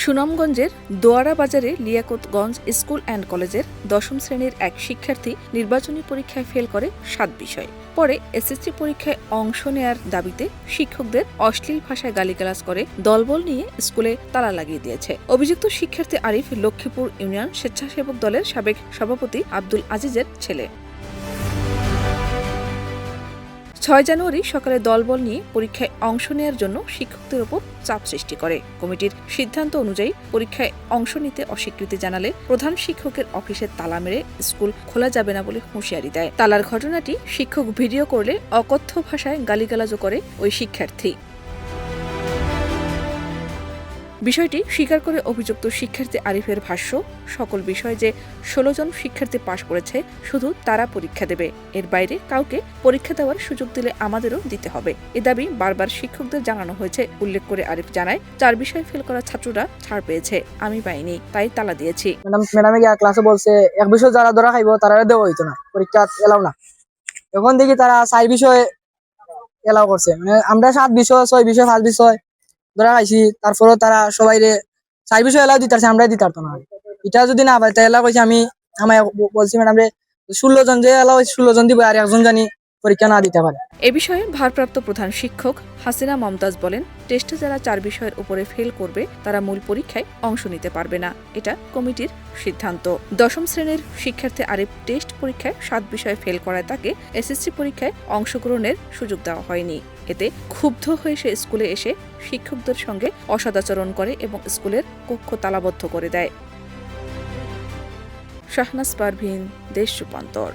সুনামগঞ্জের দোয়ারা বাজারে লিয়াকতগঞ্জ school and কলেজের ১০ম শ্রেণীর এক শিক্ষার্থী নির্বাচনী পরীক্ষায় ফেল করে ৭ বিষয়। পরে এসএসসি পরীক্ষায় অংশ নেয়ার দাবিতে শিক্ষকদের অশ্লীল ভাষায় গালিগালাজ করে দলবল নিয়ে স্কুলে তালা লাগিয়ে দিয়েছে। অভিযুক্ত শিক্ষার্থী আরিফ লক্ষ্মীপুর ইউনিয়ন স্বেচ্ছাসেবক দলের সাবেক সভাপতি আব্দুল আজিজের ছেলে। ৬ জানুয়ারি সকালে দলবল নিয়ে পরীক্ষায় অংশ নেয়ার জন্য শিক্ষকদের ওপর চাপ সৃষ্টি করে। কমিটির সিদ্ধান্ত অনুযায়ী পরীক্ষায় অংশ নিতে অস্বীকৃতি জানালে প্রধান শিক্ষকের অফিসে তালা মেরে স্কুল খোলা যাবে না বলে হুঁশিয়ারি দেয়। তালার ঘটনাটি শিক্ষক ভিডিও করলে অকথ্য ভাষায় গালিগালাজও করে ওই শিক্ষার্থী। বিষয়টি স্বীকার করে অভিযুক্ত শিক্ষার্থী আরিফের ভাষ্য, সকল বিষয়ে যে ১৬ জন শিক্ষার্থী পাশ করেছে শুধু তারা পরীক্ষা দেবে, এর বাইরে কাউকে পরীক্ষা দেওয়ার সুযোগ দিলে আমাদেরও দিতে হবে। এ দাবি বারবার শিক্ষকদের জানানো হয়েছে। উল্লেখ করে আরিফ জানায়, ৪ বিষয়ে ফেল করা ছাত্ররা ছাড় পেয়েছে, আমি পাইনি, তাই তালা দিয়েছি। ম্যাডামে গিয়া ক্লাসে বলছে এক বিষয় যারা ধরা খাইব তারা দেওয়া হইতো না, পরীক্ষা এলাও না। এখন দেখি তারা ৪ বিষয় এলাও করছে, মানে আমরা ৭ বিষয় ৬ বিষয় ৫ বিষয় ধরা খাইছি, তারপরও তারা সবাই ৪ বিষয় এলাও দিতে পারছে, আমরাই দিতে পারতো না। এটা যদি না পাই তাই এলাও কইছে, আমি বলছি ম্যাডাম ১৬ জন যে এলাও ১৬ জন দিব, আর একজন জানি পরীক্ষা না দিতে পারে। এ বিষয়ে ভারপ্রাপ্ত প্রধান শিক্ষক হাসিনা মমতাজ বলেন, টেস্টে যারা ৪ বিষয়ের উপরে ফেল করবে তারা মূল পরীক্ষায় অংশ নিতে পারবে না, এটা কমিটির সিদ্ধান্ত। ১০ম শ্রেণীর শিক্ষার্থী আরিফ টেস্ট পরীক্ষায় ৭ বিষয়ে ফেল করায় তাকে এসএসসি পরীক্ষায় অংশগ্রহণের সুযোগ দেওয়া হয়নি। এতে ক্ষুব্ধ হয়ে সে স্কুলে এসে শিক্ষকদের সঙ্গে অসদাচরণ করে এবং স্কুলের কক্ষ তালাবদ্ধ করে দেয়। শাহনাজ পারভীন, দেশ রূপান্তর।